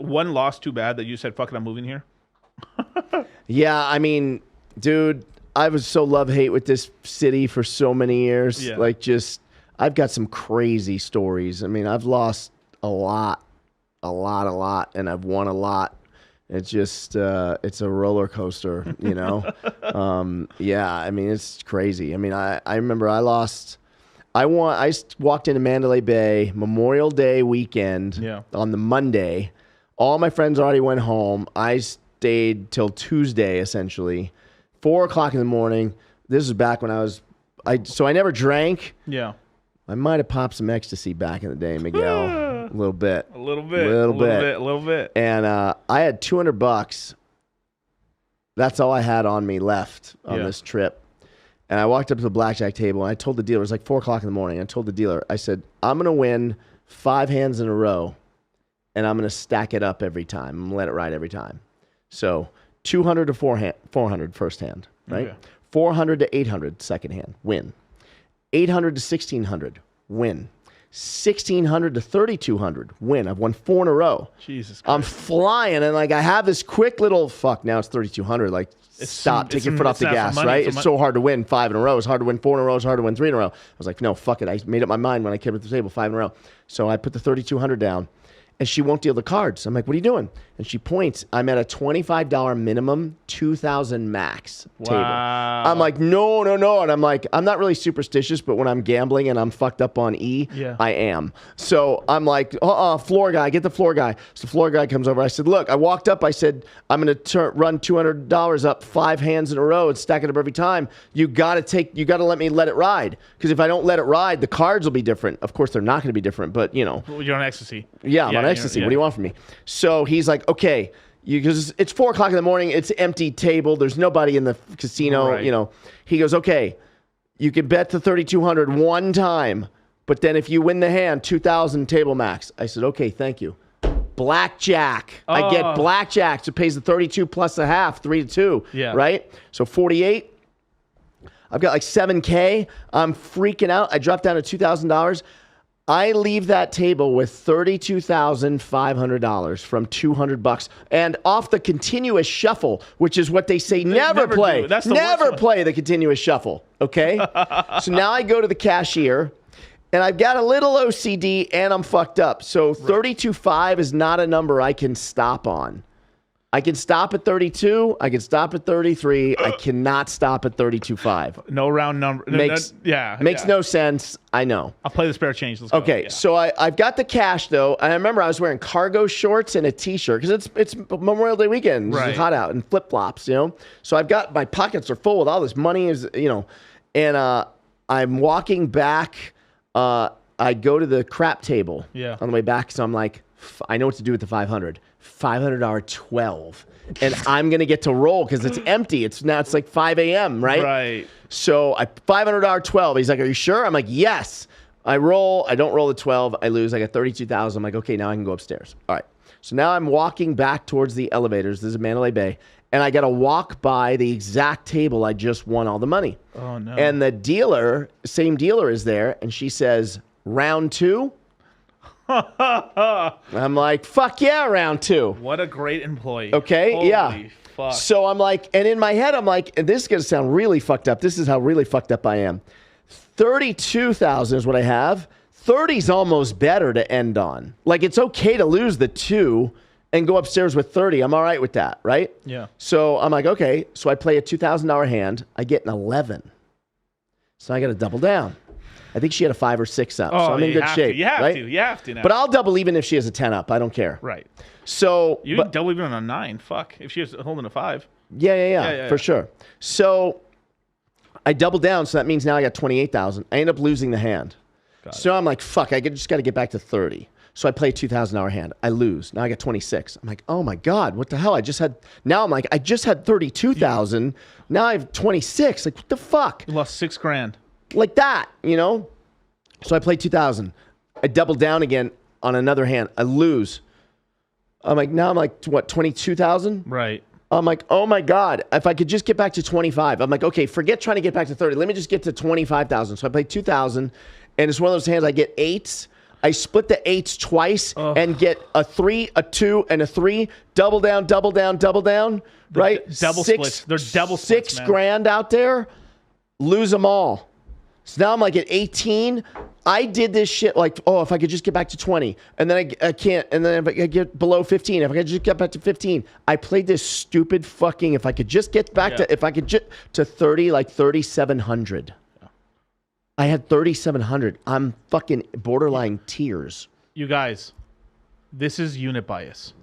one loss too bad that you said, fuck it, I'm moving here? Yeah, I mean, dude, I was so love-hate with this city for so many years. Yeah. Like, I've got some crazy stories. I mean, I've lost a lot, and I've won a lot. It's just, it's a roller coaster, you know? Yeah, I mean, it's crazy. I mean, I remember I walked into Mandalay Bay Memorial Day weekend on the Monday. All my friends already went home. I stayed till Tuesday, essentially. 4 o'clock in the morning. This is back when so I never drank. Yeah. I might have popped some ecstasy back in the day, Miguel. A little bit. A little bit. And I had $200. That's all I had on me left on this trip. And I walked up to the blackjack table, and I told the dealer, it was like 4 o'clock in the morning. I told the dealer, I said, I'm going to win 5 hands in a row, and I'm going to stack it up every time. I'm going to let it ride every time. So 200 to 400 first hand, right? Okay. 400 to 800 second hand, win. 800 to 1600, win. 1600 to 3200, win. I've won 4 in a row. Jesus Christ. I'm flying, and like I have this quick little now it's 3200. Like, stop, take your foot off the gas, right? It's so hard to win 5 in a row. It's hard to win 4 in a row. It's hard to win 3 in a row. I was like, no, fuck it. I made up my mind when I came to the table, 5 in a row. So I put the 3200 down, and she won't deal the cards. I'm like, what are you doing? And she points. I'm at a $25 minimum, 2,000 max table. I'm like, no. And I'm like, I'm not really superstitious, but when I'm gambling and I'm fucked up on I am. So I'm like, floor guy, get the floor guy. So the floor guy comes over. I said, look, I walked up. I said, I'm going to run $200 up 5 hands in a row and stack it up every time. You got to let me let it ride. Because if I don't let it ride, the cards will be different. Of course, they're not going to be different, but you know. Well, you're on ecstasy. Yeah, I'm on ecstasy. What do you want from me? So he's like, okay, because it's 4 o'clock in the morning, it's an empty table, there's nobody in the casino, you know. He goes, okay, you can bet the 3,200 one time, but then if you win the hand, 2,000 table max. I said, okay, thank you. Blackjack. I get blackjack. So it pays the 32 plus a half, 3-2. Yeah. Right? So 48. I've got like $7K. I'm freaking out. I dropped down to $2,000. I leave that table with $32,500 from $200, and off the continuous shuffle, which is what they say never play. That's the never play the continuous shuffle. Okay, so now I go to the cashier, and I've got a little OCD, and I'm fucked up. So 32.5 is not a number I can stop on. I can stop at 32. I can stop at 33. I cannot stop at 32.5. No round number. Makes no sense. I know. I'll play the spare change. Let's go. Yeah. So I've got the cash, though. And I remember I was wearing cargo shorts and a T-shirt because it's Memorial Day weekend. It's hot out, and flip-flops, you know. So I've got, my pockets are full with all this money, and I'm walking back. I go to the crap table on the way back. So I'm like, I know what to do with the 500. $500 12, and I'm gonna get to roll because it's empty. It's like 5 a.m. right? So I $500 12. He's like, are you sure? I'm like, yes. I roll. I don't roll the 12. I lose. I got 32,000. I'm like, okay, now I can go upstairs. All right. So now I'm walking back towards the elevators. This is Mandalay Bay, and I got to walk by the exact table I just won all the money. Oh no! And the same dealer is there, and she says, round 2. I'm like, fuck yeah, round 2. What a great employee. Okay, Holy fuck. So I'm like, and in my head, I'm like, and this is going to sound really fucked up. This is how really fucked up I am. 32,000 is what I have. 30's almost better to end on. Like, it's okay to lose the 2 and go upstairs with 30. I'm all right with that, right? Yeah. So I'm like, okay. So I play a $2,000 hand. I get an 11. So I got to double down. I think she had a 5 or 6 up, so I'm in good shape. You have to now. But I'll double even if she has a 10 up. I don't care. Right. So you can double even on a 9. Fuck. If she was holding a 5. Yeah, for sure. So I double down, so that means now I got 28,000. I end up losing the hand. So I'm like, fuck, I just got to get back to 30. So I play a $2,000 hand. I lose. Now I got 26. I'm like, oh my God, what the hell? I just had 32,000. Now I have 26. Like, what the fuck? You lost $6,000. Like that, you know? So I play 2,000. I double down again on another hand. I lose. I'm like, what, 22,000? Right. I'm like, oh my God, if I could just get back to 25. I'm like, okay, forget trying to get back to 30. Let me just get to 25,000. So I play 2,000, and it's one of those hands I get 8s. I split the 8s twice and get a 3, a 2, and a 3. Double down, double down, double down. Right? Double splits. They're double splits, man. $6,000 out there. Lose them all. So now I'm like at 18. I did this shit like, oh, if I could just get back to 20, and then I can't, and then if I get below 15, if I could just get back to 15, I played this stupid fucking, if I could just get back to, if I could just to 30, like 3,700. I had 3,700. I'm fucking borderline tears. You guys, this is unit bias.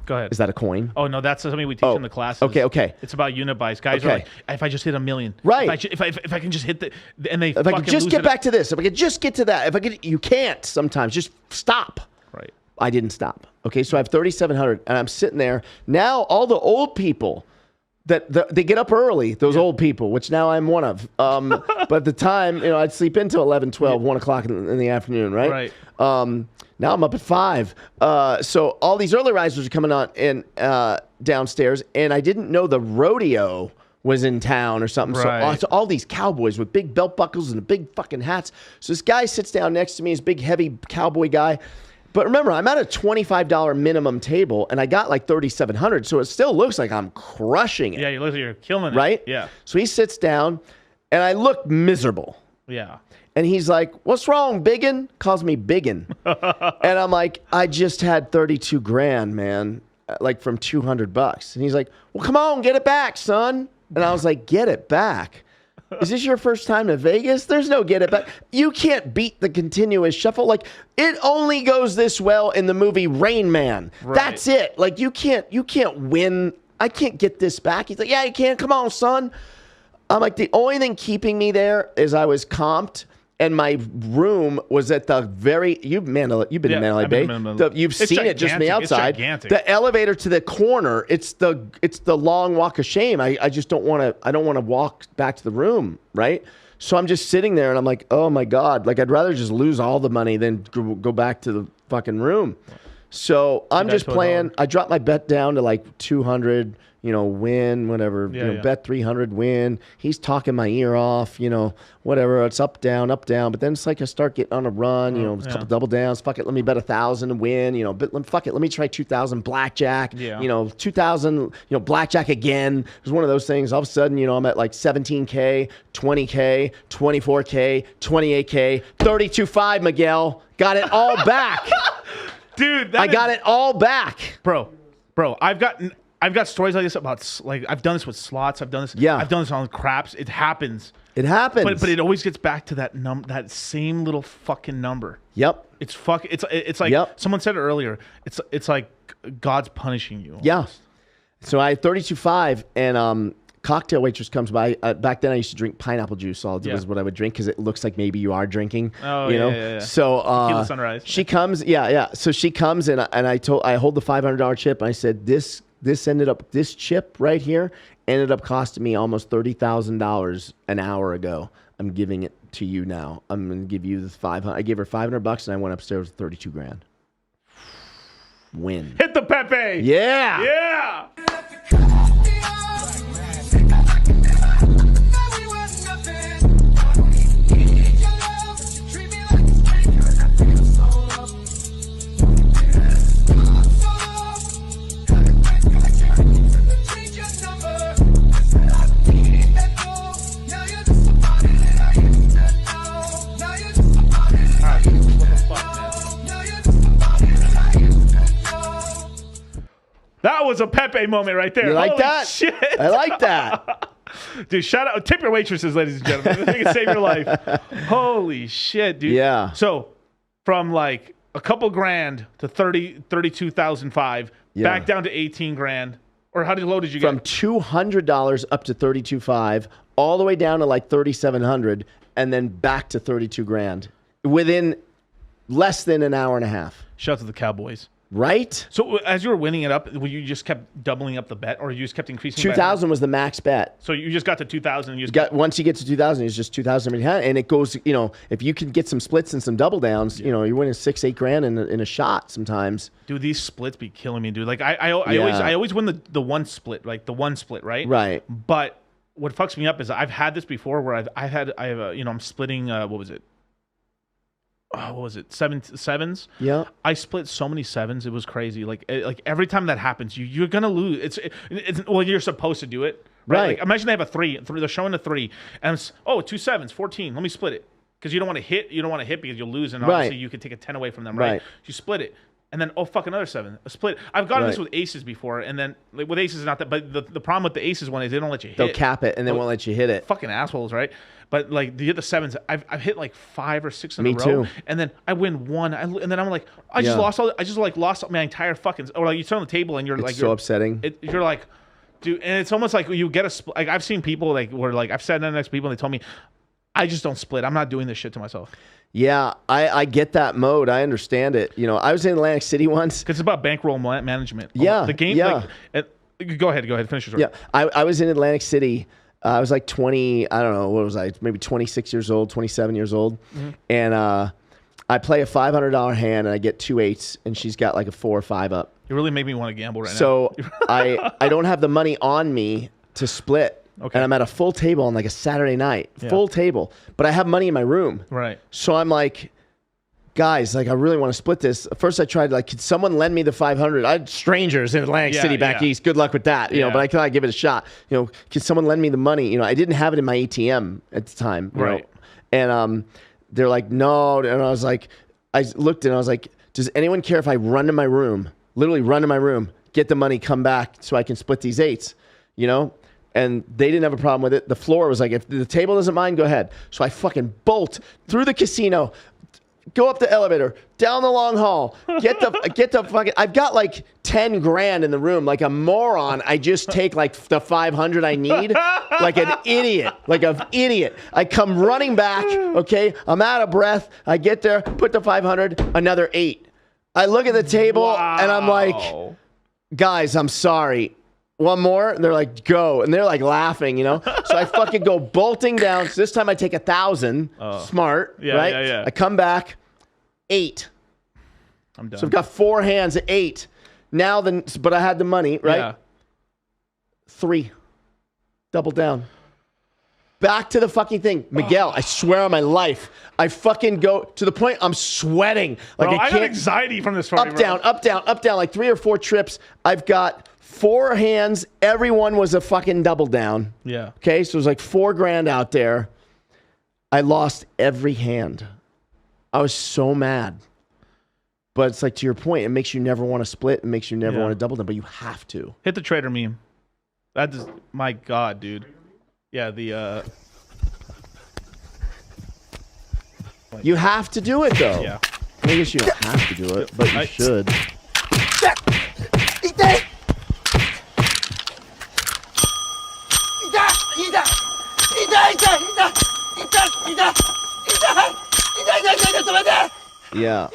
Go ahead. Is that a coin? Oh, no, that's something we teach in the classes. Okay. It's about unit bias. Guys are like, if I just hit 1 million. Right. If I can just hit the, and they if I could just get back to this, if I could just get to that, if I could, you can't sometimes. Just stop. Right. I didn't stop. Okay, so I have 3,700, and I'm sitting there. Now all the old people, they get up early, those old people, which now I'm one of. But at the time, I'd sleep until 11, 12, 1 o'clock in the afternoon, right? Right. Now I'm up at 5. So all these early risers are coming on in downstairs, and I didn't know the rodeo was in town or something. Right. So all these cowboys with big belt buckles and big fucking hats. So this guy sits down next to me, this big heavy cowboy guy. But remember, I'm at a $25 minimum table, and I got like 3,700, so it still looks like I'm crushing it. Yeah, you look like you're killing it. Right? Yeah. So he sits down, and I look miserable. Yeah. And he's like, "What's wrong, Biggin?" Calls me Biggin. And I'm like, "I just had 32 grand, man, like from $200." And he's like, "Well, come on, get it back, son." And I was like, "Get it back? Is this your first time to Vegas? There's no get it back. You can't beat the continuous shuffle. Like, it only goes this well in the movie Rain Man. Right. That's it. Like, you can't win. I can't get this back." He's like, "Yeah, you can. Come on, son." I'm like, the only thing keeping me there is I was comped. And my room was at the very, you've been in Mandalay Bay. You've seen it just from the outside. It's gigantic. The elevator to the corner, it's the long walk of shame. I just don't want to walk back to the room, right? So I'm just sitting there and I'm like, oh my God, like I'd rather just lose all the money than go back to the fucking room. So I'm just playing. I dropped my bet down to like 200, win, whatever, bet 300, win. He's talking my ear off, whatever. It's up, down. But then it's like I start getting on a run, a couple double downs. Fuck it, let me bet 1,000 and win, but fuck it, let me try 2,000 blackjack, 2,000, blackjack again. It was one of those things. All of a sudden, I'm at like 17K, 20K, 24K, 28K, 32.5, Miguel. Got it all back. Dude, I got it all back. Bro, I've got stories like this about, like, I've done this with slots. I've done this. Yeah. I've done this on craps. It happens. It happens. But it always gets back to that same little fucking number. Yep. It's like someone said it earlier. It's like God's punishing you. Yeah. So I had 32.5, and cocktail waitress comes by. Back then I used to drink pineapple juice. All was what I would drink because it looks like maybe you are drinking. Oh, yeah. So Tequila Sunrise. she comes. Yeah. So she comes, and I hold the $500 chip, and I said, this chip right here ended up costing me almost $30,000 an hour ago. I'm giving it to you now. I'm going to give you the 500. I gave her $500 and I went upstairs with 32 grand. Win. Hit the Pepe. Yeah. Yeah. That was a Pepe moment right there. You like Holy that? Shit. I like that. Dude, shout out. Tip your waitresses, ladies and gentlemen. They can save your life. Holy shit, dude. Yeah. So from like a couple grand to 32,005, back down to 18 grand. Or how low did you get? From $200 up to 32.5, all the way down to like 3,700, and then back to 32 grand within less than an hour and a half. Shout out to the Cowboys. Right? So as you were winning it up, you just kept doubling up the bet, or you just kept increasing? 2,000 was the max bet. So you just got to 2,000. And you just got once you get to 2,000, it's just 2,000 behind, and it goes. If you can get some splits and some double downs, you're winning 6-8 grand in a shot sometimes. Dude, these splits be killing me, dude. Like I always win the one split, like the one split, right? Right. But what fucks me up is I've had this before where I'm splitting what was it? what was it? Sevens. Yeah. I split so many sevens. It was crazy. Like every time that happens, you're gonna lose. Well, you're supposed to do it, right? Like, imagine they have a three. They're showing a 3, and it's 2 sevens, 14. Let me split it because you don't want to hit. You don't want to hit because you'll lose, and obviously you could take a 10 away from them, right? You split it. And then fuck, another 7, a split. I've gotten this with aces before, and then like, with aces not that. But the problem with the aces one is they don't let you hit. They'll cap it and they won't let you hit it. Fucking assholes, right? But like you hit the 7s, I've hit like 5 or 6 in a row. Me too. And then I win 1, and then I'm like, I just lost my entire fucking. Or like you turn on the table and you're so upsetting. You're like, dude, and it's almost like you get a split. Like I've seen people like where like I've sat down next to people and they told me, I just don't split. I'm not doing this shit to myself. Yeah, I get that mode. I understand it. You know, I was in Atlantic City once. Because it's about bankroll management. Yeah. The game. Yeah. Go ahead. Finish your story. Yeah. I was in Atlantic City. I was like 20, I don't know, what was I? Maybe 26 years old, 27 years old. Mm-hmm. And I play a $500 hand and I get 2 8s and she's got like a 4 or 5 up. You really made me want to gamble right now. So I don't have the money on me to split. Okay. And I'm at a full table on like a Saturday night, full table, but I have money in my room. Right. So I'm like, guys, like I really want to split this. First I tried like, could someone lend me the 500? I had strangers in Atlantic City back east. Good luck with that, you know, but I thought I'd give it a shot. You know, could someone lend me the money? You know, I didn't have it in my ATM at the time. You know? And they're like, no. And I was like, I looked and I was like, does anyone care if I run to my room, literally run to my room, get the money, come back so I can split these 8s, you know? And they didn't have a problem with it. The floor was like, if the table doesn't mind, go ahead. So I fucking bolt through the casino, go up the elevator, down the long hall, get the fucking, I've got like 10 grand in the room. Like a moron, I just take like the 500 I need, like an idiot, I come running back, okay? I'm out of breath. I get there, put the 500, another 8. I look at the table and I'm like, guys, I'm sorry. One more, and they're like, go. And they're like laughing, you know? So I fucking go bolting down. So this time I take 1,000. Smart, right? Yeah. I come back, 8. I'm done. So I've got 4 hands at 8. Now then, but I had the money, right? Yeah. 3. Double down. Back to the fucking thing. Miguel, I swear on my life, I fucking go to the point I'm sweating. Like bro, I got anxiety from this. Up, down, like 3 or 4 trips. I've got 4 hands. Everyone was a fucking double down. Yeah. Okay, so it was like 4 grand out there. I lost every hand. I was so mad. But it's like, to your point, it makes you never want to split. It makes you never want to double down, but you have to. Hit the trader meme. That is, my God, dude. Yeah, You have to do it, though. Yeah. I guess you don't have to do it, but you should. Yeah.